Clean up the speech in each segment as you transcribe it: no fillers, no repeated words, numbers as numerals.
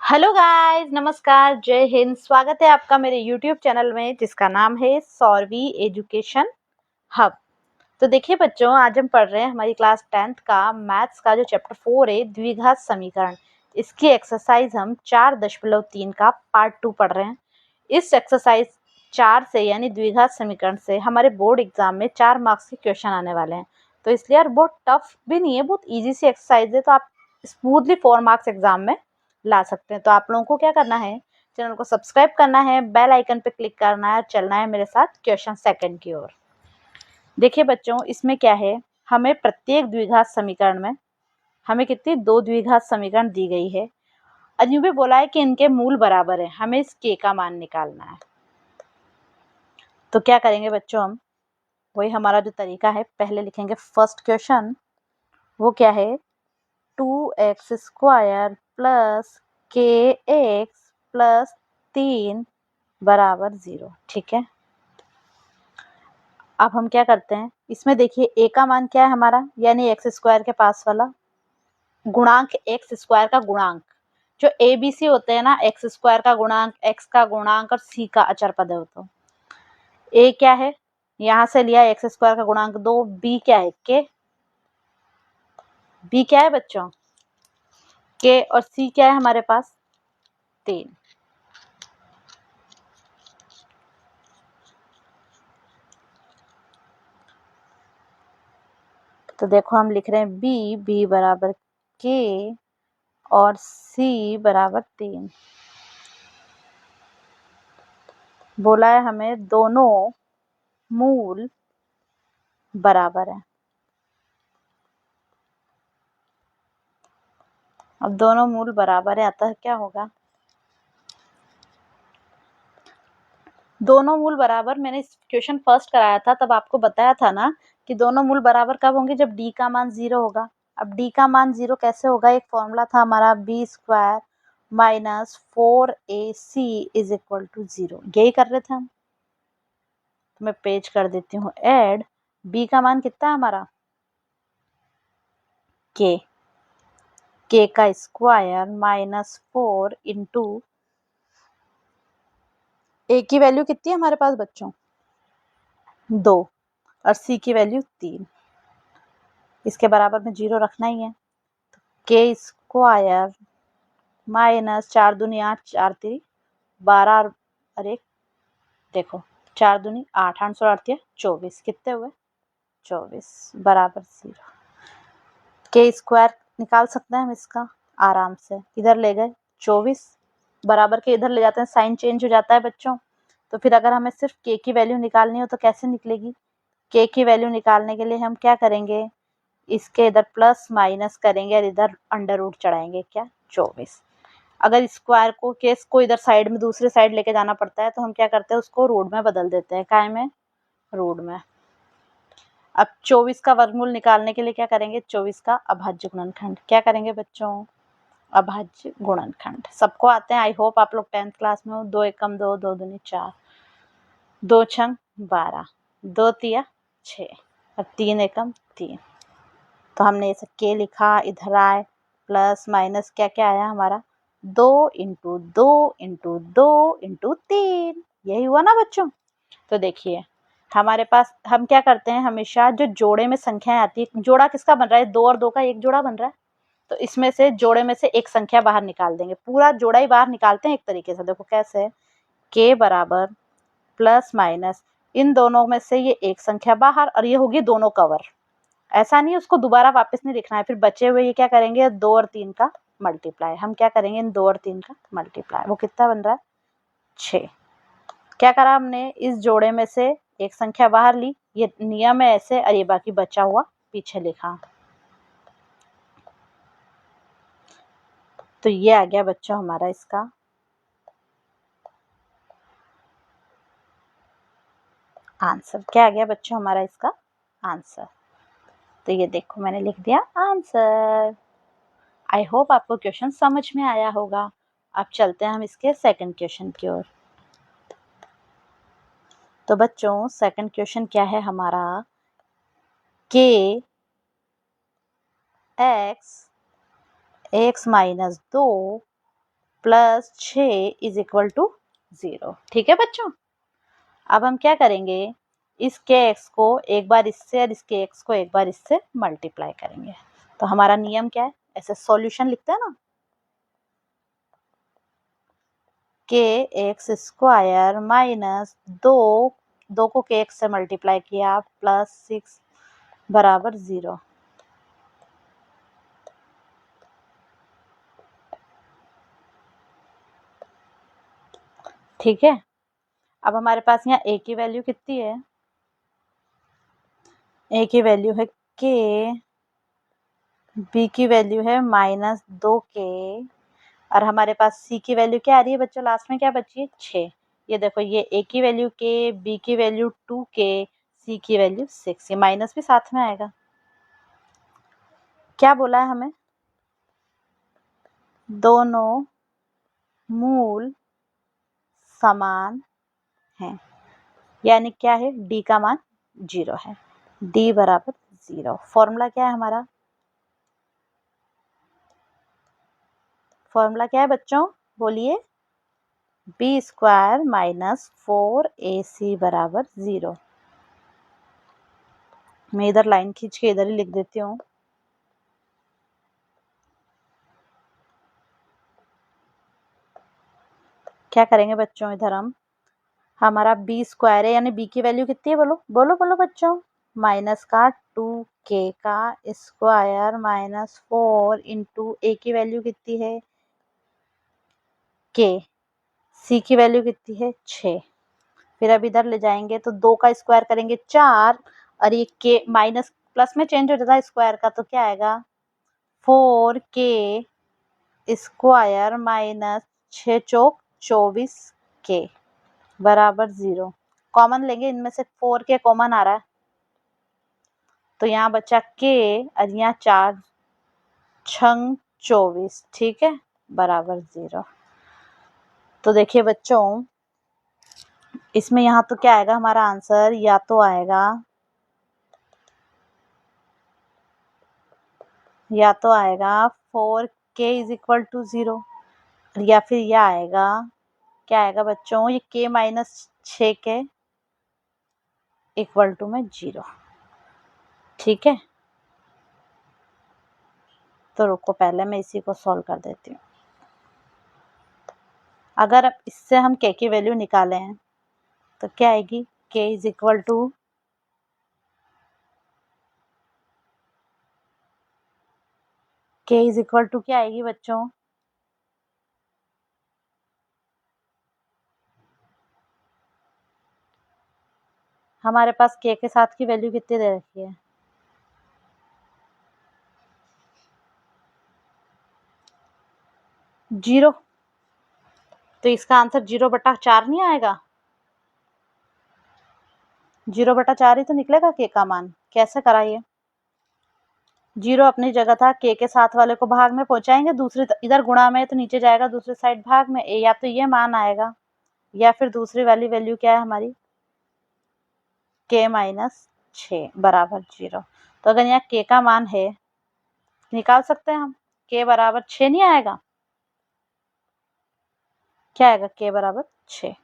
Hello guys, नमस्कार, जय हिंद। स्वागत है आपका मेरे यूट्यूब चैनल में जिसका नाम है सौरवी एजुकेशन हब। तो देखिए बच्चों, आज हम पढ़ रहे हैं हमारी क्लास 10th का मैथ्स का जो चैप्टर 4 है द्विघात समीकरण। इसकी एक्सरसाइज हम 4.3 का पार्ट 2 पढ़ रहे हैं। इस एक्सरसाइज 4 से यानी द्विघात समीकरण से हमारे बोर्ड एग्जाम में 4 मार्क्स के क्वेश्चन आने वाले हैं। तो इसलिए यार बहुत टफ भी नहीं है, बहुत ईजी सी एक्सरसाइज है, तो आप स्मूथली 4 मार्क्स एग्जाम में ला सकते हैं। तो आप लोगों को क्या करना है, चैनल को सब्सक्राइब करना है, बेल आइकन पे क्लिक करना है, चलना है मेरे साथ क्वेश्चन सेकंड की ओर। देखिए बच्चों, इसमें क्या है, हमें प्रत्येक द्विघात समीकरण में हमें कितनी 2 द्विघात समीकरण दी गई है। अजू भी बोला है कि इनके मूल बराबर है, हमें इस के का मान निकालना है। तो क्या करेंगे बच्चों, हम वही हमारा जो तरीका है, पहले लिखेंगे फर्स्ट क्वेश्चन। वो क्या है, 2x² प्लस के एक्स प्लस 3 बराबर 0। ठीक है, अब हम क्या करते हैं, इसमें देखिए ए का मान क्या है हमारा, यानी x² के पास वाला गुणांक, x² का गुणांक। जो ए बी सी होते हैं ना, x² का गुणांक, x का गुणांक और c का अचर पद है। तो ए क्या है, यहां से लिया x² का गुणांक 2। बी क्या है, के। बी क्या है बच्चों, के। और सी क्या है हमारे पास, 3। तो देखो हम लिख रहे हैं बी बराबर के और सी बराबर 3। बोला है हमें दोनों मूल बराबर है। अब दोनों मूल बराबर है, अतः क्या होगा, दोनों मूल बराबर। मैंने इस क्वेश्चन फर्स्ट कराया था, तब आपको बताया था ना कि दोनों मूल बराबर कब होंगे, जब डी का मान 0 होगा। अब डी का मान 0 कैसे होगा, एक फॉर्मूला था हमारा b² minus 4ac is equal to 0। यही कर रहे थे हम। तो मैं पेज कर देती हूँ ऐड। बी का मान कितना है हमारा, के का स्क्वायर माइनस 4 इंटू ए की वैल्यू कितनी है हमारे पास बच्चों, 2, और सी की वैल्यू 3। इसके बराबर में 0 रखना ही है। तो के स्क्वायर माइनस 4 दूनी 8, 4 3 12, और एक देखो 4 दूनी 8, 8 8 24, कितने हुए 24 बराबर 0। के स्क्वायर निकाल सकते हैं हम इसका आराम से, इधर ले गए 24 बराबर के इधर ले जाते हैं, साइन चेंज हो जाता है बच्चों। तो फिर अगर हमें सिर्फ के की वैल्यू निकालनी हो तो कैसे निकलेगी, के की वैल्यू निकालने के लिए हम क्या करेंगे, इसके इधर प्लस माइनस करेंगे और इधर अंडर रूट चढ़ाएंगे, क्या 24। अगर स्क्वायर को केस को इधर साइड में दूसरे साइड लेके जाना पड़ता है तो हम क्या करते हैं, उसको रूट में बदल देते हैं, काय में, रूट में। अब 24 का वर्गमूल निकालने के लिए क्या करेंगे, 24 का अभाज्य गुणनखंड। क्या करेंगे बच्चों, अभाज्य गुणनखंड। सबको आते हैं, आई होप आप लोग 10th क्लास में हो। 2 एकम 2, 2 दूनी 4, 2 छंग 12, 2 तिया 6 और 3 एकम 3। तो हमने ऐसे के लिखा, इधर आए प्लस माइनस, क्या क्या आया हमारा, 2 इंटू 2 इंटू 2 इंटू 3। यही हुआ ना बच्चों। तो देखिए हमारे पास, हम क्या करते हैं हमेशा, जो जोड़े में संख्याएं आती है, जोड़ा किसका बन रहा है, 2 और 2 का एक जोड़ा बन रहा है। तो इसमें से जोड़े में से एक संख्या बाहर निकाल देंगे, पूरा जोड़ा ही बाहर निकालते हैं एक तरीके से। देखो कैसे, के बराबर प्लस माइनस, इन दोनों में से ये एक संख्या बाहर और ये होगी दोनों कवर। ऐसा नहीं उसको दोबारा वापस नहीं लिखना है। फिर बचे हुए ये क्या करेंगे, 2 और 3 का मल्टीप्लाई। हम क्या करेंगे, इन 2 और 3 का मल्टीप्लाई, वो कितना बन रहा है 6। क्या करा हमने, इस जोड़े में से एक संख्या बाहर ली, ये नियम है ऐसे, और ये बाकी बचा हुआ पीछे लिखा। तो ये आ गया बच्चों हमारा इसका आंसर। क्या आ गया बच्चों हमारा इसका आंसर। तो ये देखो मैंने लिख दिया आंसर। आई होप आपको क्वेश्चन समझ में आया होगा। अब चलते हैं हम इसके सेकंड क्वेश्चन की ओर। तो बच्चों सेकंड क्वेश्चन क्या है हमारा, k x minus 2 plus 6 is equal to 0। ठीक है बच्चों, अब हम क्या करेंगे, इस के एक्स को एक बार इससे और इसके एक्स को एक बार इससे मल्टीप्लाई करेंगे। तो हमारा नियम क्या है, ऐसे सॉल्यूशन लिखते हैं ना, के एक्स स्क्वायर माइनस 2 को के एक्स से मल्टीप्लाई किया प्लस 6 बराबर 0। ठीक है, अब हमारे पास यहाँ ए की वैल्यू कितनी है, ए की वैल्यू है के, बी की वैल्यू है -2 के, और हमारे पास सी की वैल्यू क्या आ रही है बच्चों, लास्ट में क्या बची है 6। ये देखो, ये ए की वैल्यू के, बी की वैल्यू 2 के, सी की वैल्यू 6, ये माइनस भी साथ में आएगा। क्या बोला है हमें, दोनों मूल समान हैं, यानी क्या है, डी का मान 0 है, डी बराबर 0। फॉर्मूला क्या है हमारा, फॉर्मूला क्या है बच्चों, बोलिए, बी स्क्वायर माइनस 4ac बराबर 0। मैं इधर लाइन खींच के इधर ही लिख देती हूँ। क्या करेंगे बच्चों, इधर हमारा बी स्क्वायर है, यानी बी की वैल्यू कितनी है, बोलो बोलो बोलो बच्चों, माइनस का 2k का स्क्वायर माइनस 4 इंटू ए की वैल्यू कितनी है k, सी की वैल्यू कितनी है 6। फिर अब इधर ले जाएंगे तो 2 का स्क्वायर करेंगे 4, और ये के माइनस प्लस में चेंज हो जाता है स्क्वायर का, तो क्या आएगा 4k स्क्वायर माइनस 6 चौक 24k बराबर 0। कॉमन लेंगे, इनमें से 4k कॉमन आ रहा है, तो यहाँ बचा k और यहाँ 4 छंग 24, ठीक है, बराबर 0। तो देखिए बच्चों, इसमें यहाँ तो क्या आएगा हमारा आंसर, या तो आएगा 4k इज इक्वल टू 0, या फिर यह आएगा, क्या आएगा बच्चों, ये k माइनस 6 के इक्वल टू में 0। ठीक है, तो रुको, पहले मैं इसी को सॉल्व कर देती हूँ। अगर इससे हम k की वैल्यू निकालें हैं तो क्या आएगी, k इज इक्वल टू क्या आएगी बच्चों, हमारे पास k के साथ की वैल्यू कितनी दे रखी है, 0। तो इसका आंसर 0/4 नहीं आएगा, 0/4 ही तो निकलेगा k का मान। कैसे कराइए, 0 अपनी जगह था, k के साथ वाले को भाग में पहुंचाएंगे, दूसरी इधर गुणा में तो नीचे जाएगा, दूसरी साइड भाग में, या तो ये मान आएगा, या फिर दूसरी वाली वैल्यू क्या है हमारी, k माइनस 6 बराबर 0। तो अगर यहाँ k का मान है, निकाल सकते हैं हम, k बराबर 6 नहीं आएगा, क्या आएगा, k बराबर 6।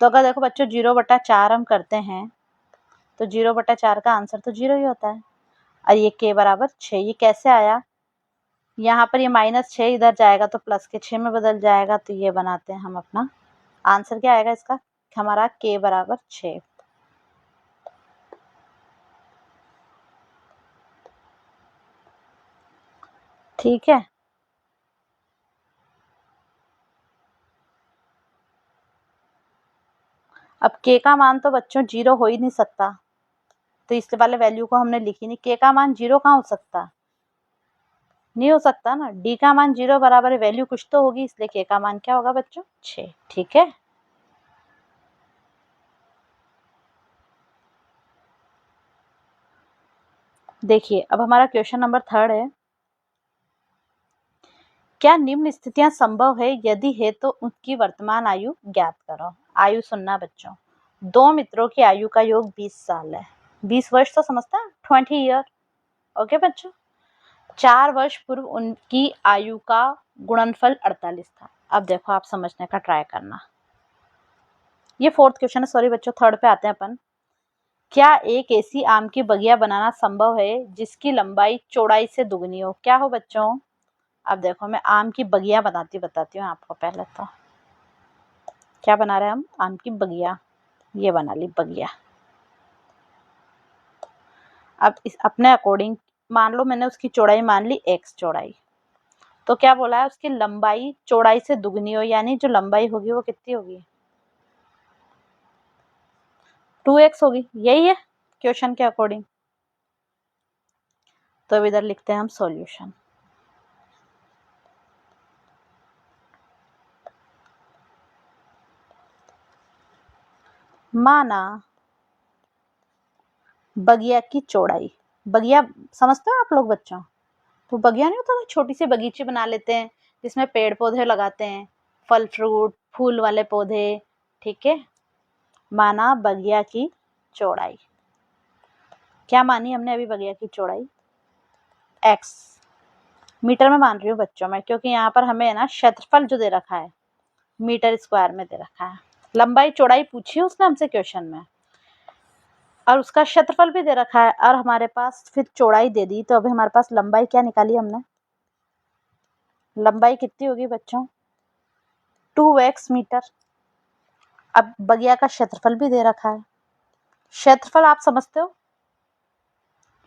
तो अगर देखो बच्चों 0/4 हम करते हैं तो 0/4 का आंसर तो 0 ही होता है, और ये k बराबर 6, ये कैसे आया, यहाँ पर ये -6 इधर जाएगा तो प्लस के 6 में बदल जाएगा, तो ये बनाते हैं हम अपना आंसर, क्या आएगा इसका, हमारा k बराबर 6। ठीक है, अब k का मान तो बच्चों 0 हो ही नहीं सकता, तो इस वाले वैल्यू को हमने लिखी नहीं, k का मान 0 कहाँ हो सकता, नहीं हो सकता ना, d का मान 0 बराबर वैल्यू कुछ तो होगी, इसलिए k का मान क्या होगा बच्चों, 6। ठीक है, देखिए अब हमारा क्वेश्चन नंबर 3 है, क्या निम्न स्थितियां संभव है, यदि है तो उनकी वर्तमान आयु ज्ञात करो। आयु सुनना बच्चों, 2 मित्रों की आयु का योग 20 साल है, 20 वर्ष तो समझता है, 20 ईयर। ओके बच्चों, 4 वर्ष पूर्व उनकी आयु का गुणनफल 48 था। अब देखो आप समझने का ट्राई करना। ये 4th क्वेश्चन है, सॉरी बच्चों, 3rd पे आते हैं अपन। क्या एक ऐसी आम की बगिया बनाना संभव है जिसकी लंबाई चौड़ाई से दुगनी हो? क्या हो बच्चों? अब देखो मैं आम की बगिया बताती हूँ आपको। पहले तो क्या बना रहे हैं हम? आम की बगिया। ये बना ली बगिया। अब इस अपने अकॉर्डिंग मान लो मैंने उसकी चौड़ाई मान ली x चौड़ाई, तो क्या बोला है? उसकी लंबाई चौड़ाई से दुगनी हो, यानी जो लंबाई होगी वो कितनी होगी? 2x होगी। यही है क्वेश्चन के अकॉर्डिंग। तो अब इधर लिखते हैं हम सॉल्यूशन। माना बगिया की चौड़ाई, बगिया समझते हो आप लोग बच्चों? तो बगिया नहीं होता, तो छोटी सी बगीचे बना लेते हैं जिसमें पेड़ पौधे लगाते हैं, फल फ्रूट फूल वाले पौधे, ठीक है। माना बगिया की चौड़ाई, क्या मानी हमने अभी बगिया की चौड़ाई? x। मीटर में मान रही हूँ बच्चों मैं, क्योंकि यहाँ पर हमें ना क्षेत्रफल जो दे रखा है मीटर स्क्वायर में दे रखा है। लंबाई चौड़ाई पूछी है उसने हमसे क्वेश्चन में, और उसका क्षेत्रफल भी दे रखा है, और हमारे पास फिर चौड़ाई दे दी, तो अभी हमारे पास लंबाई क्या निकाली हमने? लंबाई कितनी होगी बच्चों? 2x metre. अब बगिया का क्षेत्रफल भी दे रखा है। क्षेत्रफल आप समझते हो?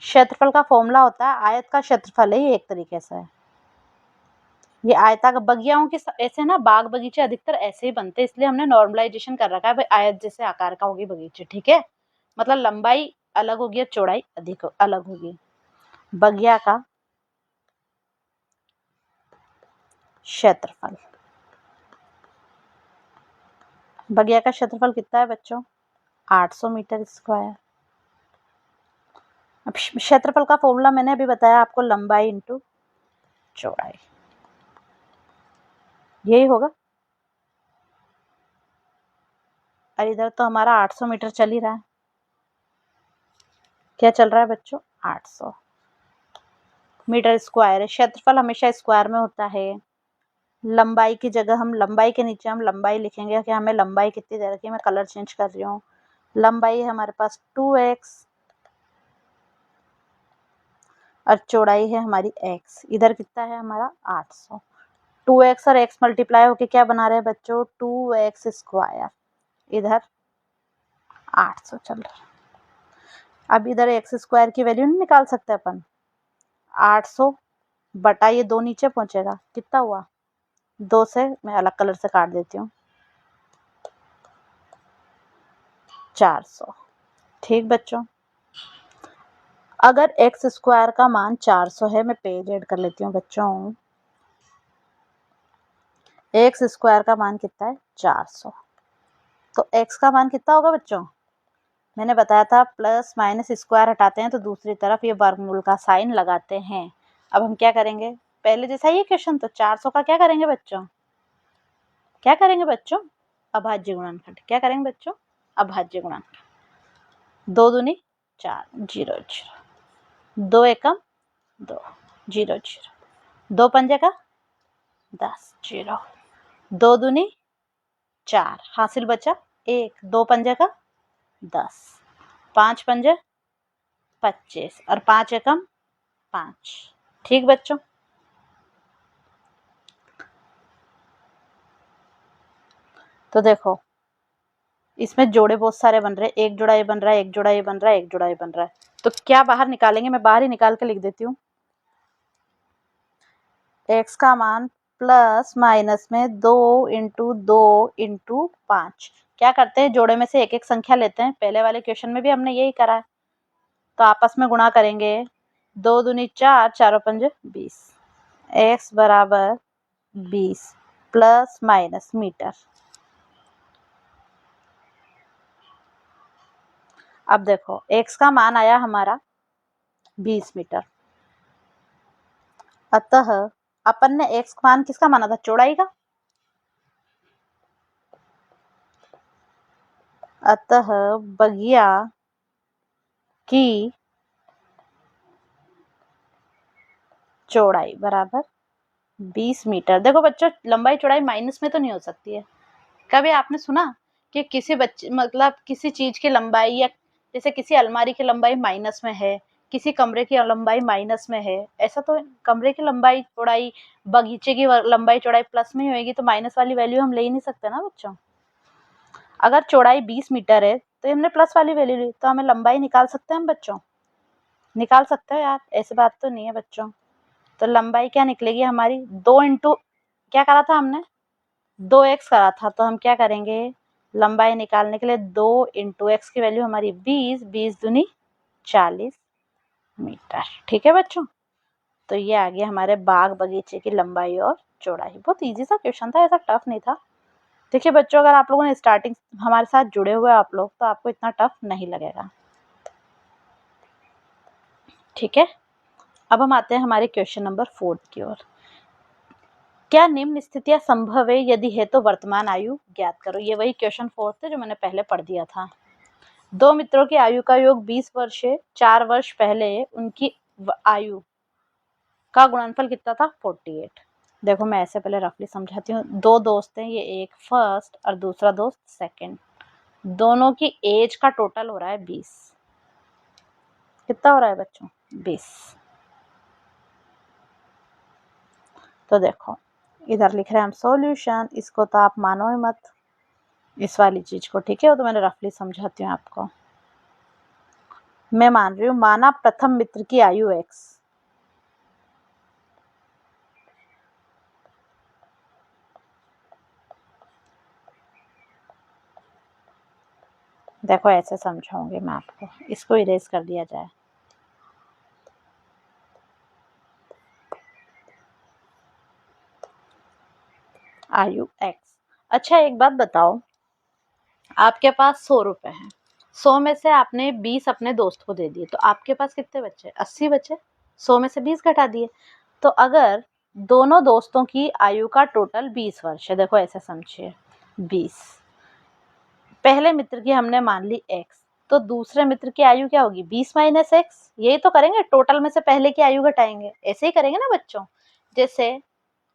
क्षेत्रफल का फॉर्मूला होता है आयत का क्षेत्रफल है, ये एक तरीके से है। ये आयता का बगियाओं के ऐसे ना बाग बगीचे अधिकतर ऐसे ही बनते हैं, इसलिए हमने नॉर्मलाइजेशन कर रखा है भाई, आयत जैसे आकार का होगी बगीचे, ठीक है। मतलब लंबाई अलग होगी और चौड़ाई अधिक अलग होगी। बगिया का क्षेत्रफल, बगिया का क्षेत्रफल कितना है बच्चों? 800 मीटर स्क्वायर। अब क्षेत्रफल का फॉर्मूला मैंने अभी बताया आपको, लंबाई इंटू चौड़ाई, यही होगा। और इधर तो हमारा 800 मीटर चल ही रहा है। क्या चल रहा है बच्चों? 800 मीटर स्क्वायर है। क्षेत्रफल हमेशा स्क्वायर में होता है। लंबाई की जगह हम लंबाई के नीचे हम लंबाई लिखेंगे कि हमें लंबाई कितनी दे रखी है। मैं कलर चेंज कर रही हूँ। लंबाई है हमारे पास 2x और चौड़ाई है हमारी x। इधर कितना है हमारा? 800। 2x और x मल्टीप्लाई होके क्या बना रहे हैं बच्चों? 2x square. इधर 800 चल रहा है। अब इधर x स्क्वायर की वैल्यू नहीं निकाल सकते अपन? 800 बटा ये 2 नीचे पहुंचेगा, कितना हुआ? 2 से मैं अलग कलर से काट देती हूँ, 400। ठीक बच्चों, अगर x स्क्वायर का मान 400 है, मैं पेज ऐड कर लेती हूँ बच्चों। x स्क्वायर का मान कितना है? 400। तो x का मान कितना होगा बच्चों? मैंने बताया था प्लस माइनस स्क्वायर हटाते हैं तो दूसरी तरफ ये वर्गमूल का साइन लगाते हैं। अब हम क्या करेंगे? पहले जैसा ये क्वेश्चन, तो 400 का क्या करेंगे बच्चों? क्या करेंगे बच्चों? अभाज्य गुणनखंड। क्या करेंगे बच्चों? अभाज्य गुणनखंड। 2 दूनी 4, 0 0, 2 एकम 2, 0 0, 2 पंजे का 10, 0, 2 दूनी 4, हासिल बचा 1, 2 पंजे का 10, 5 पंजे 25 और 5 एकम 5। ठीक बच्चों, तो देखो इसमें जोड़े बहुत सारे बन रहे हैं। एक जोड़ा ये बन रहा है, एक जोड़ा ये बन रहा है, एक जोड़ा ये बन रहा है। तो क्या बाहर निकालेंगे? मैं बाहर ही निकाल के लिख देती हूँ। x का मान प्लस माइनस में 2 इंटू 2 इंटू 5। क्या करते हैं? जोड़े में से एक एक संख्या लेते हैं। पहले वाले क्वेश्चन में भी हमने यही करा है। तो आपस में गुणा करेंगे। 2 दूनी 4, 4 पंजे 20। x बराबर 20 प्लस माइनस मीटर। अब देखो x का मान आया हमारा 20 मीटर। अतः अपन ने x मान किसका माना था? चौड़ाई का। अतः बगिया की चौड़ाई बराबर 20 मीटर। देखो बच्चों, लंबाई चौड़ाई माइनस में तो नहीं हो सकती है। कभी आपने सुना कि किसी बच्चे मतलब किसी चीज की लंबाई, या जैसे किसी अलमारी की लंबाई माइनस में है, किसी कमरे की लंबाई माइनस में है? ऐसा तो कमरे की लंबाई चौड़ाई, बगीचे की लंबाई चौड़ाई प्लस में ही होगी, तो माइनस वाली वैल्यू हम ले ही नहीं सकते ना बच्चों। अगर चौड़ाई 20 मीटर है तो हमने प्लस वाली वैल्यू ली, तो हमें लंबाई निकाल सकते हैं हम बच्चों? निकाल सकते हो यार, ऐसी बात तो नहीं है बच्चों। तो लंबाई क्या निकलेगी हमारी, 2 इंटू क्या करा था हमने, 2x करा था, तो हम क्या करेंगे, लंबाई निकालने के लिए 2 इंटू एक्स की वैल्यू हमारी 20, 20 दूनी 40 मीटर। ठीक है बच्चों, तो ये आ गया हमारे बाग बगीचे की लंबाई और चौड़ाई। बहुत इजी सा क्वेश्चन था, ऐसा टफ नहीं था। देखिए बच्चों, अगर आप लोगों ने स्टार्टिंग हमारे साथ जुड़े हुए आप लोग, तो आपको इतना टफ नहीं लगेगा। ठीक है, अब हम आते हैं हमारे क्वेश्चन नंबर 4 की ओर। क्या निम्न स्थितियां संभव है, यदि है तो वर्तमान आयु ज्ञात करो। ये वही क्वेश्चन 4 थे जो मैंने पहले पढ़ दिया था। दो मित्रों की आयु का योग 20 वर्ष है। 4 वर्ष पहले उनकी आयु का गुणनफल कितना था, 48। देखो मैं ऐसे पहले रफली समझाती हूँ। दो दोस्त हैं, ये एक फर्स्ट और दूसरा दोस्त सेकंड। दोनों की एज का टोटल हो रहा है 20। कितना हो रहा है बच्चों, 20। तो देखो इधर लिख रहे हैं हम सॉल्यूशन, इसको तो आप मानो ही मत, इस वाली चीज को। ठीक है, वो तो मैंने रफली समझाती हूँ आपको। मैं मान रही हूँ, माना प्रथम मित्र की आयु x, देखो ऐसे समझाऊंगी मैं आपको, इसको इरेज कर दिया जाए। आयु x। अच्छा एक बात बताओ, आपके पास 100 रुपए हैं, 100 में से आपने 20 अपने दोस्त को दे दिए, तो आपके पास कितने बचे, 80 बचे। 100 में से 20 घटा दिए। तो अगर दोनों दोस्तों की आयु का टोटल 20 वर्ष है, देखो ऐसे समझिए, 20, पहले मित्र की हमने मान ली x, तो दूसरे मित्र की आयु क्या होगी, 20 माइनस एक्स। यही तो करेंगे, टोटल में से पहले की आयु घटाएंगे, ऐसे ही करेंगे ना बच्चों। जैसे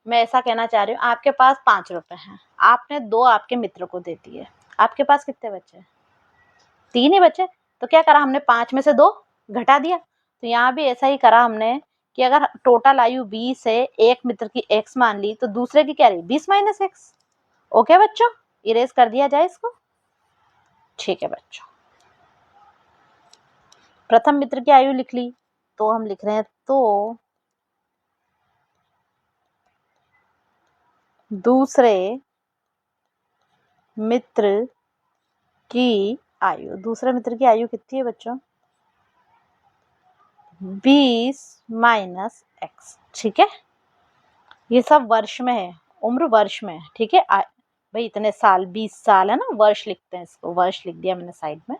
मैं ऐसा कहना चाह रही हूँ, आपके पास 5 रुपए हैं, आपने 2 आपके मित्र को दे दिए, आपके पास कितने बचे, 3 ही बचे। तो क्या करा हमने, 5 में से 2 घटा दिया। तो यहाँ भी ऐसा ही करा हमने कि अगर टोटल आयु 20 है, एक मित्र की x मान ली, तो दूसरे की क्या रही, 20 माइनस एक्स। ओके बच्चों, इरेज कर दिया जाए इसको। ठीक है बच्चों, प्रथम मित्र की आयु लिख ली, तो हम लिख रहे हैं तो दूसरे मित्र की आयु, दूसरे मित्र की आयु कितनी है बच्चों, 20 माइनस एक्स। ठीक है, ये सब वर्ष में है, उम्र वर्ष में है। ठीक है भाई, इतने साल, 20 साल है ना, वर्ष लिखते हैं इसको, वर्ष लिख दिया मैंने साइड में।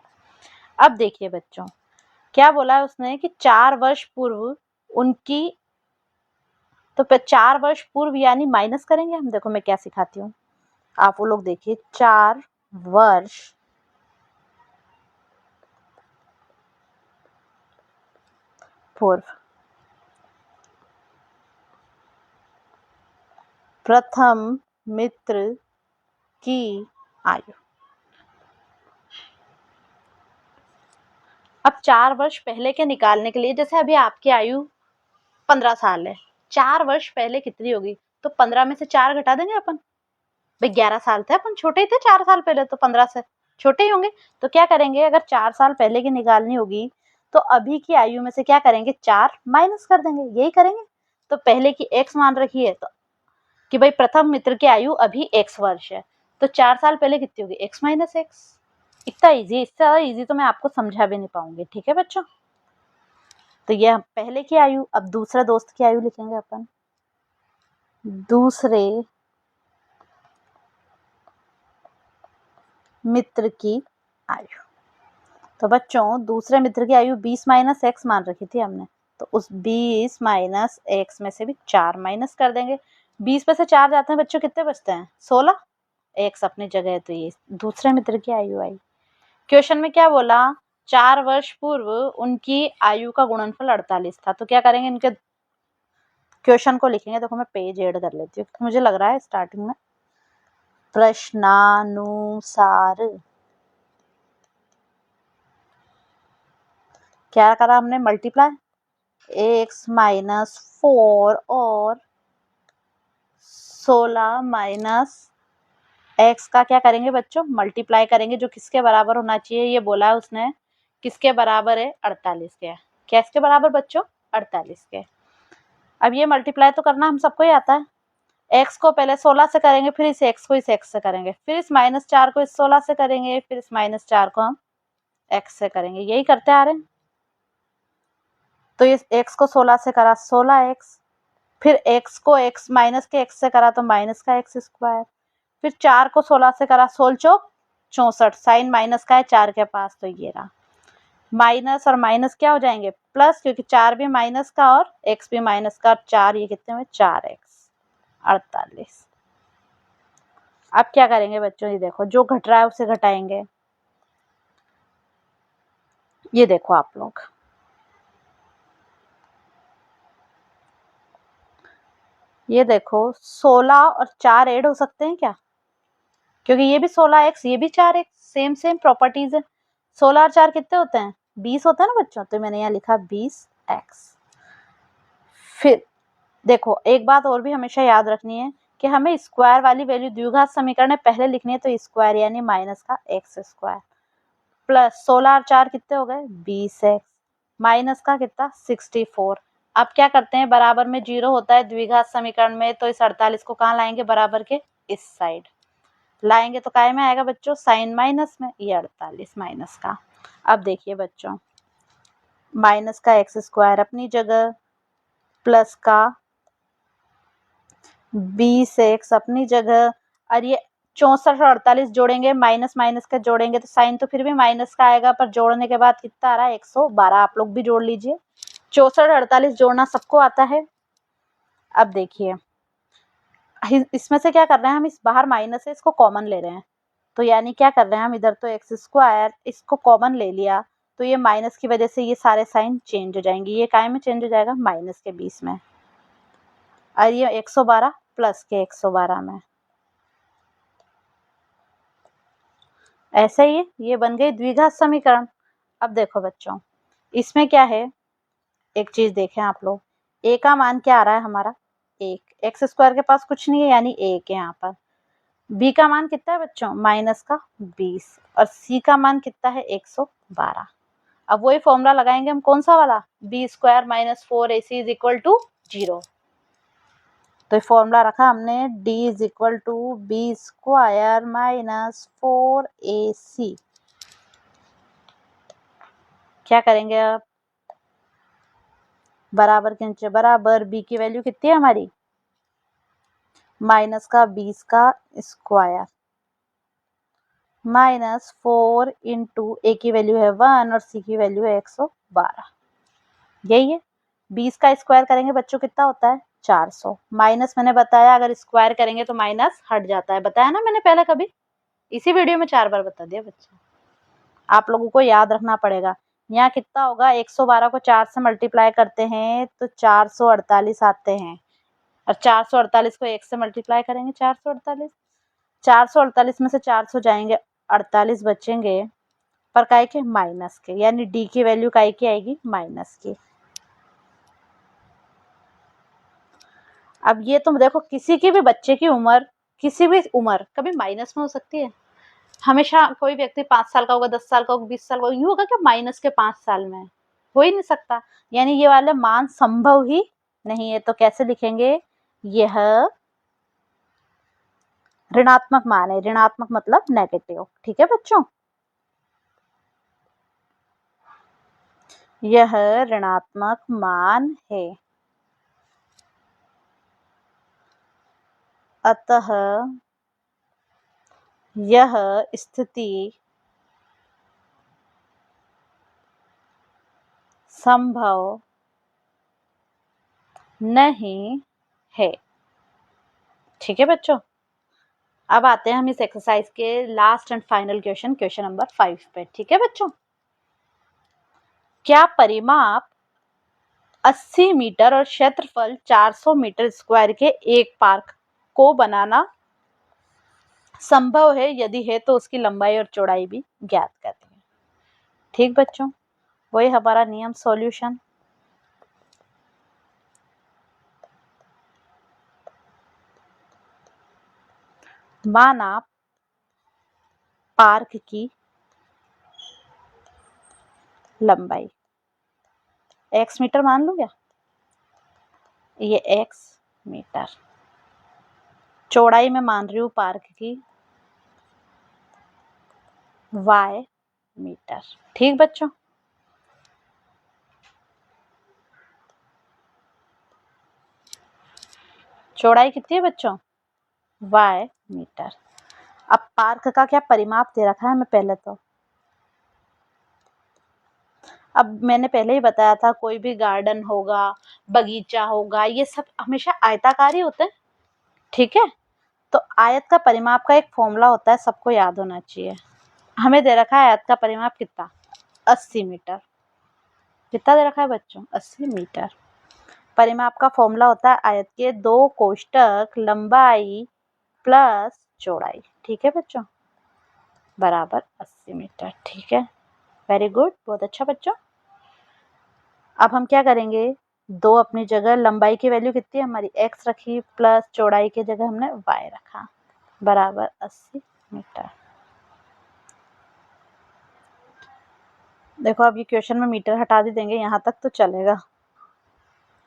अब देखिए बच्चों, क्या बोला है उसने कि 4 वर्ष पूर्व उनकी, तो 4 वर्ष पूर्व यानी माइनस करेंगे हम। देखो मैं क्या सिखाती हूँ, आप वो लोग देखिए, 4 वर्ष पूर्व प्रथम मित्र की आयु। अब 4 वर्ष पहले के निकालने के लिए, जैसे अभी आपकी आयु 15 साल है, 4 वर्ष पहले कितनी होगी, तो 15 में से 4 घटा देंगे अपन। भाई 11 साल थे अपन, छोटे ही थे 4 साल पहले, तो 15 से छोटे ही होंगे। तो क्या करेंगे, अगर 4 साल पहले की निकालनी होगी, तो अभी की आयु में से क्या करेंगे, 4 माइनस कर देंगे, यही करेंगे। तो पहले की x मान रखी है, तो कि भाई प्रथम मित्र की आयु अभी x वर्ष है, तो 4 साल पहले कितनी होगी, x माइनस एक्स। इतना इजी, इससे ज्यादा इजी तो मैं आपको समझा भी नहीं पाऊंगी। ठीक है बच्चों, तो यह पहले की आयु। अब दूसरे दोस्त की आयु लिखेंगे अपन, दूसरे मित्र की आयु। तो बच्चों दूसरे मित्र की आयु 20 माइनस एक्स मान रखी थी हमने, तो उस 20 माइनस एक्स में से भी 4 माइनस कर देंगे। 20 में से 4 जाते हैं बच्चों, कितने बचते हैं, 16। एक्स अपनी जगह है, तो ये दूसरे मित्र की आयु आई। क्वेश्चन में क्या बोला, 4 वर्ष पूर्व उनकी आयु का गुणनफल 48 था, तो क्या करेंगे, इनके क्वेश्चन को लिखेंगे। देखो मैं पेज ऐड कर लेती हूँ, मुझे लग रहा है स्टार्टिंग में प्रश्नानुसार क्या करा हमने, मल्टीप्लाई x माइनस 4 और 16 माइनस x का क्या करेंगे बच्चों, मल्टीप्लाई करेंगे, जो किसके बराबर होना चाहिए, ये बोला है उसने, किसके बराबर है, 48 के। क्या इसके बराबर बच्चों, 48 के। अब ये मल्टीप्लाई तो करना हम सबको ही आता है। x को पहले 16 से करेंगे, फिर इस x को इस x से करेंगे, फिर इस -4 को इस 16 से करेंगे, फिर इस -4 को हम x से करेंगे, यही करते आ रहे हैं। तो इस x को 16 से करा 16x, फिर x को x माइनस के x से करा तो माइनस का x स्क्वायर, फिर 4 को 16 से करा 16 चौक 64, साइन माइनस का है 4 के पास, तो ये रहा माइनस और माइनस क्या हो जाएंगे प्लस, क्योंकि 4 भी माइनस का और x भी माइनस का, 4 ये कितने में 4x 48। अब क्या करेंगे बच्चों, ये देखो जो घट रहा है उसे घटाएंगे। ये देखो आप लोग, ये देखो 16 और 4 ऐड हो सकते हैं क्या, क्योंकि ये भी 16x ये भी 4x, सेम सेम प्रॉपर्टीज है। 16 और 4 कितने होते हैं, 20 होता है ना बच्चों, तो मैंने यहाँ लिखा 20x। फिर देखो एक बात और भी हमेशा याद रखनी है कि हमें स्क्वायर वाली वैल्यू द्विघात समीकरण में पहले लिखनी है, तो स्क्वायर यानी माइनस का x स्क्वायर प्लस 16 और 4 कितने हो गए 20x माइनस का कितना 64। अब क्या करते हैं, बराबर में 0 होता है द्विघात समीकरण में, तो इस 48 को कहाँ लाएंगे, बराबर के इस साइड लाएंगे, तो काय में आएगा बच्चों, साइन माइनस में, ये 48 माइनस का। अब देखिए बच्चों, माइनस का x स्क्वायर अपनी जगह, प्लस का 20x अपनी जगह, और ये 64 और 48 जोड़ेंगे, माइनस माइनस का जोड़ेंगे तो साइन तो फिर भी माइनस का आएगा, पर जोड़ने के बाद कितना आ रहा है 112। आप लोग भी जोड़ लीजिए, 64 48 जोड़ना सबको आता है। अब देखिए इसमें से क्या कर रहे हैं हम, इस बाहर माइनस है इसको कॉमन ले रहे हैं, तो यानी क्या कर रहे हैं हम, इधर तो x स्क्वायर इसको कॉमन ले लिया, तो ये माइनस की वजह से ये सारे साइन चेंज हो जाएंगे, ये काय में चेंज हो जाएगा, माइनस के 20 में, और ये 112 प्लस के 112 में। ऐसे ही ये बन गई द्विघात समीकरण। अब देखो बच्चों इसमें क्या है, एक चीज देखें आप लोग, a का मान क्या आ रहा है हमारा, 1, एक्स स्क्वायर के पास कुछ नहीं है यानी 1 है यहाँ पर। b का मान कितना है बच्चों, माइनस का 20, और c का मान कितना है 112। अब वही फॉर्मूला लगाएंगे हम, कौन सा वाला, b square minus 4ac is equal to 0। तो ये फॉर्मूला रखा हमने, d is equal to b square minus 4ac। क्या करेंगे अब, बराबर के नीचे बराबर, b की वैल्यू कितनी है हमारी, माइनस का 20 का स्क्वायर माइनस 4 इंटू ए की वैल्यू है 1 और सी की वैल्यू है 112। यही है, 20 का स्क्वायर करेंगे बच्चों कितना होता है 400, माइनस मैंने बताया अगर स्क्वायर करेंगे तो माइनस हट जाता है, बताया ना मैंने पहले कभी, इसी वीडियो में 4 बार बता दिया बच्चों, आप लोगों को याद रखना पड़ेगा। यहाँ कितना होगा, 112 को 4 से मल्टीप्लाई करते हैं तो 448 आते हैं, और 448 को 1 से मल्टीप्लाई करेंगे 448, 448 में से 400 जाएंगे, 48 बचेंगे, पर काय के माइनस के, यानी डी की वैल्यू काय की आएगी, माइनस की। अब ये तुम देखो किसी की भी बच्चे की उम्र, किसी भी उम्र कभी माइनस में हो सकती है, हमेशा कोई व्यक्ति 5 साल का होगा, 10 साल का होगा, 20 साल का होगा, यूं होगा कि माइनस के 5 साल में, हो ही नहीं सकता, यानी ये वाले मान संभव ही नहीं है। तो कैसे लिखेंगे, यह ऋणात्मक मान है, ऋणात्मक मतलब नेगेटिव, ठीक है बच्चों, यह ऋणात्मक मान है, अतः यह स्थिति संभव नहीं है। ठीक है बच्चों, अब आते हैं हम इस एक्सरसाइज के last and final question, question number 5 पे। ठीक है बच्चों, क्या परिमाप 80 मीटर और क्षेत्रफल 400 मीटर स्क्वायर के एक पार्क को बनाना संभव है, यदि है तो उसकी लंबाई और चौड़ाई भी ज्ञात करते हैं। ठीक बच्चों, वही हमारा नियम सॉल्यूशन। माना पार्क की लंबाई x मीटर मान लो, क्या ये x मीटर, चौड़ाई में मान रही हूँ पार्क की y मीटर। ठीक बच्चों, चौड़ाई कितनी है बच्चों? y metre. अब पार्क का क्या परिमाप दे रखा है हमें पहले तो। अब मैंने पहले ही बताया था, कोई भी गार्डन होगा, बगीचा होगा, ये सब हमेशा आयताकार ही होते हैं। ठीक है, तो आयत का परिमाप का एक फॉर्मूला होता है, सबको याद होना चाहिए। हमें दे रखा है आयत का परिमाप कितना? 80 मीटर। कितना दे रखा है बच्चों? 80 मीटर। परिमाप का फॉर्मूला होता है आयत के 2 कोष्टक लंबाई प्लस चौड़ाई। ठीक है बच्चों, बराबर 80 मीटर। ठीक है, वेरी गुड, बहुत अच्छा बच्चों। अब हम क्या करेंगे, 2 अपनी जगह, लंबाई की वैल्यू कितनी है हमारी? x रखी, प्लस चौड़ाई की जगह हमने y रखा, बराबर 80 मीटर। देखो अब ये क्वेश्चन में मीटर हटा भी देंगे, यहाँ तक तो चलेगा,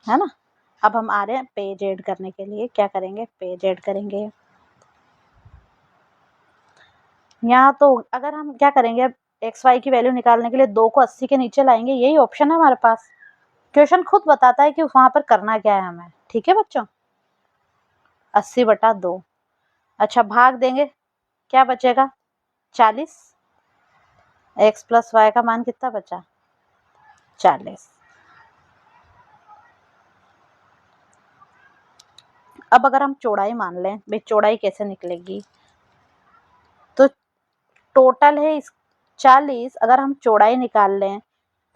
है ना। अब हम आ रहे हैं पेज ऐड करने के लिए। क्या करेंगे? पेज ऐड करेंगे। यहाँ तो अगर हम क्या करेंगे, अब एक्स वाई की वैल्यू निकालने के लिए 2 को 80 के नीचे लाएंगे, यही ऑप्शन है हमारे पास। क्वेश्चन खुद बताता है कि वहां पर करना क्या है हमें। ठीक है बच्चों, 80/2। अच्छा, भाग देंगे, क्या बचेगा? 40। x प्लस वाई का मान कितना बचा? 40। अब अगर हम चौड़ाई मान लें, भाई चौड़ाई कैसे निकलेगी, तो टोटल है 40, अगर हम चौड़ाई निकाल लें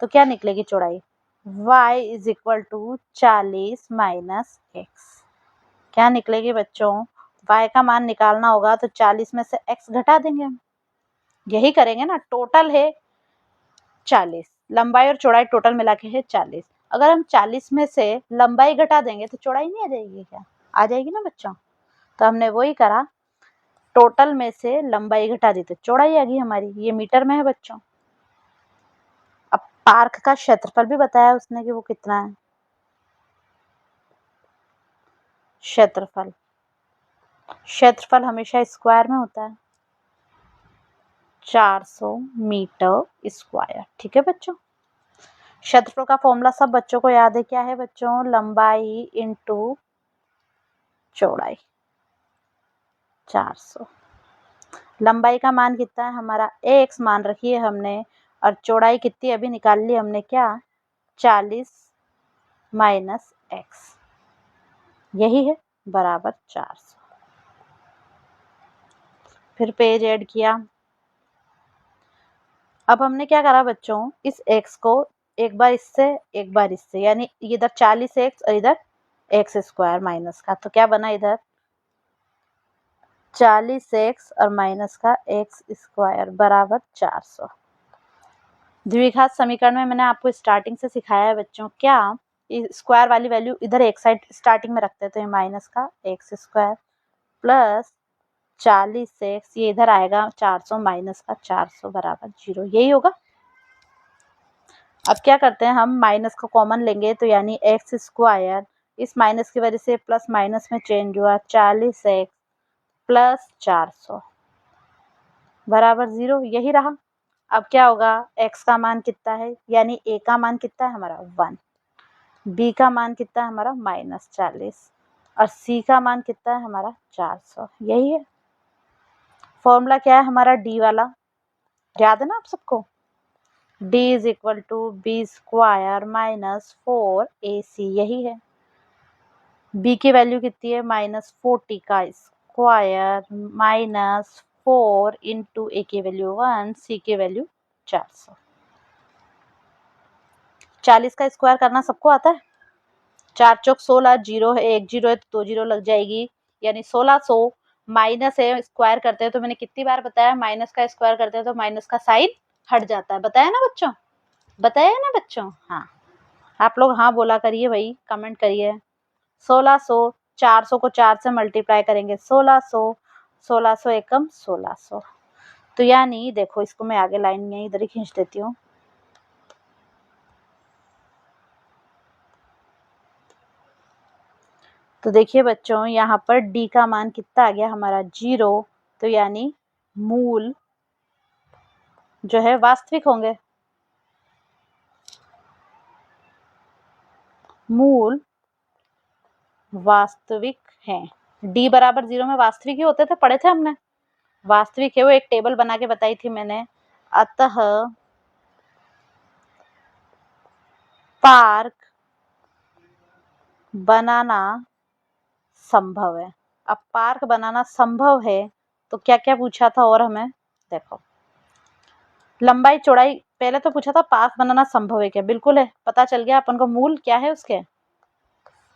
तो क्या निकलेगी चौड़ाई? y is equal to 40 minus x. क्या निकलेगी बच्चों? y का मान निकालना होगा तो 40 में से x घटा देंगे हम, यही करेंगे ना। टोटल है 40, लंबाई और चौड़ाई टोटल मिला के है 40। अगर हम 40 में से लंबाई घटा देंगे तो चौड़ाई नहीं आ जाएगी क्या? आ जाएगी ना बच्चों। तो हमने वही करा, टोटल में से लंबाई घटा दी तो चौड़ाई आ गई हमारी। ये मीटर में है बच्चों। अब पार्क का क्षेत्रफल भी बताया उसने कि वो कितना है। क्षेत्रफल, क्षेत्रफल हमेशा स्क्वायर में होता है, 400 मीटर स्क्वायर। ठीक है बच्चों, क्षेत्रफल का फॉर्मूला सब बच्चों को याद है, क्या है बच्चों? लंबाई इंटू चौड़ाई, 400। लंबाई का मान कितना है हमारा? x मान रखी है हमने, और चौड़ाई कितनी अभी निकाल ली हमने, क्या? 40 माइनस एक्स, यही है, बराबर 400। फिर पेज ऐड किया। अब हमने क्या करा बच्चों, इस x को एक बार इससे एक बार इससे, यानी इधर 40x और इधर एक्स स्क्वायर माइनस का, तो क्या बना इधर? 40x और माइनस का एक्स स्क्वायर बराबर 400। द्विघात समीकरण में मैंने आपको स्टार्टिंग से सिखाया है बच्चों, क्या स्क्वायर वाली वैल्यू इधर एक साइड स्टार्टिंग में रखते हैं, तो ये माइनस का एक्स स्क्वायर प्लस 40x, ये इधर आएगा 400 माइनस का 400 बराबर 0, यही होगा। अब क्या करते हैं हम, माइनस को कॉमन लेंगे, तो यानी एक्स स्क्वायर इस माइनस की वजह से प्लस माइनस में चेंज हुआ, 40x प्लस 400 बराबर 0, यही रहा। अब क्या होगा, x का मान कितना है, यानी a का मान कितना है हमारा 1, b का मान कितना है हमारा -40, और c का मान कितना है हमारा 400, यही है। फॉर्मूला क्या है हमारा? d वाला, याद है ना आप सबको? d is equal to b square minus 4ac, यही है। b की वैल्यू कितनी है? -40 का स्क्वायर माइनस 4 इंटू a की वैल्यू 1, c की वैल्यू 400। 40 का स्क्वायर करना सबको आता है? 4 चौक 16, जीरो है, 1 जीरो है तो 2 जीरो लग जाएगी, यानी 1600 माइनस है, स्क्वायर करते हैं तो मैंने कितनी बार बताया, माइनस का स्क्वायर करते हैं तो माइनस का साइन हट जाता है। बताया ना बच्चों, बताया ना बच्चों? हाँ, आप लोग हाँ बोला करिए भाई, कमेंट करिए। 1600, 400 को 4 से मल्टीप्लाई करेंगे 1600, 1600 एकम 1600। तो यानी देखो, इसको मैं आगे लाइन में इधर ही खींच देती हूँ। तो देखिए बच्चों, यहाँ पर d का मान कितना आ गया हमारा 0, तो यानी मूल जो है वास्तविक होंगे, मूल वास्तविक हैं। d बराबर 0 में वास्तविक ही होते थे, पढ़े थे हमने, वास्तविक है, वो एक टेबल बना के बताई थी मैंने। अतः पार्क बनाना संभव है। अब पार्क बनाना संभव है तो क्या क्या पूछा था, और हमें देखो लंबाई चौड़ाई, पहले तो पूछा था पार्क बनाना संभव है क्या, बिल्कुल है, पता चल गया अपन को मूल क्या है उसके,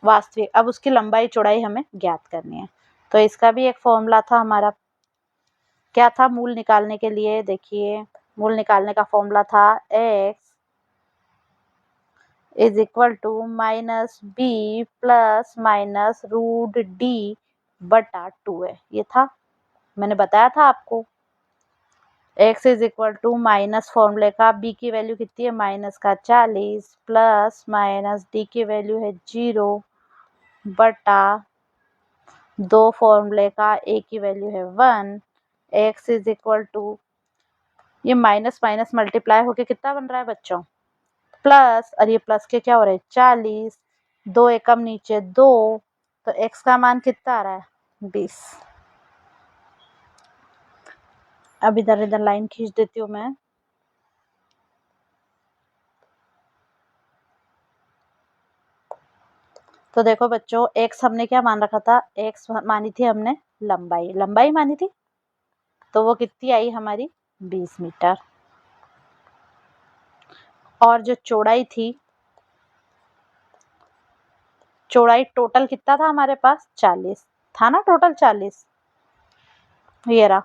वास्तविक। अब उसकी लंबाई चौड़ाई हमें ज्ञात करनी है, तो इसका भी एक फॉर्मूला था हमारा, क्या था मूल निकालने के लिए, देखिए मूल निकालने का फॉर्मूला था x is equal to minus b plus minus root d बटा 2 है, ये था, मैंने बताया था आपको। x is equal to minus फॉर्मूले का b की वैल्यू कितनी है, माइनस का 40 प्लस माइनस d की वैल्यू है 0 बटा 2 फॉर्मूले का a की वैल्यू है 1। x इज इक्वल टू, ये माइनस माइनस मल्टीप्लाई होके कितना बन रहा है बच्चों, प्लस, और ये प्लस के क्या हो रहा है 40, 2 एकम नीचे 2, तो x का मान कितना आ रहा है 20। अब इधर इधर लाइन खींच देती हूँ मैं। तो देखो बच्चों, x हमने क्या मान रखा था, x मानी थी हमने लंबाई, लंबाई मानी थी, तो वो कितनी आई हमारी 20 मीटर। और जो चौड़ाई थी, चौड़ाई टोटल कितना था हमारे पास, 40 था ना, टोटल 40, ये रहा,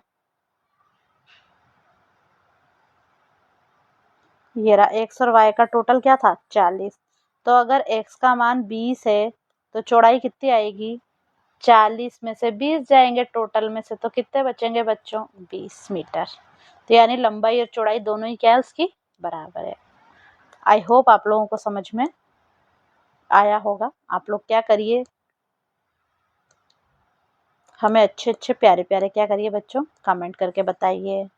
ये रहा x और y का टोटल क्या था 40। तो अगर x का मान 20 है तो चौड़ाई कितनी आएगी, 40 में से 20 जाएंगे टोटल में से, तो कितने बचेंगे बच्चों 20 मीटर। तो यानी लंबाई और चौड़ाई दोनों ही क्या है उसकी बराबर है। आई होप आप लोगों को समझ में आया होगा। आप लोग क्या करिए, हमें अच्छे अच्छे प्यारे प्यारे क्या करिए बच्चों, कमेंट करके बताइए।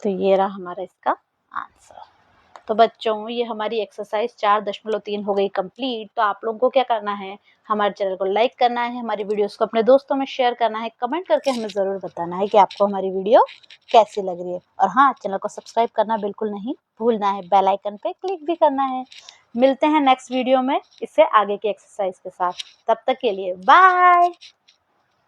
तो ये रहा हमारा इसका आंसर। तो बच्चों, ये हमारी एक्सरसाइज 4.3 हो गई कंप्लीट। तो आप लोगों को क्या करना है, हमारे चैनल को लाइक करना है, हमारी वीडियोस को अपने दोस्तों में शेयर करना है, कमेंट करके हमें ज़रूर बताना है कि आपको हमारी वीडियो कैसी लग रही है। और हाँ, चैनल को सब्सक्राइब करना बिल्कुल नहीं भूलना है, बेल आइकन पे क्लिक भी करना है। मिलते हैं नेक्स्ट वीडियो में इससे आगे की एक्सरसाइज के साथ, तब तक के लिए बाय।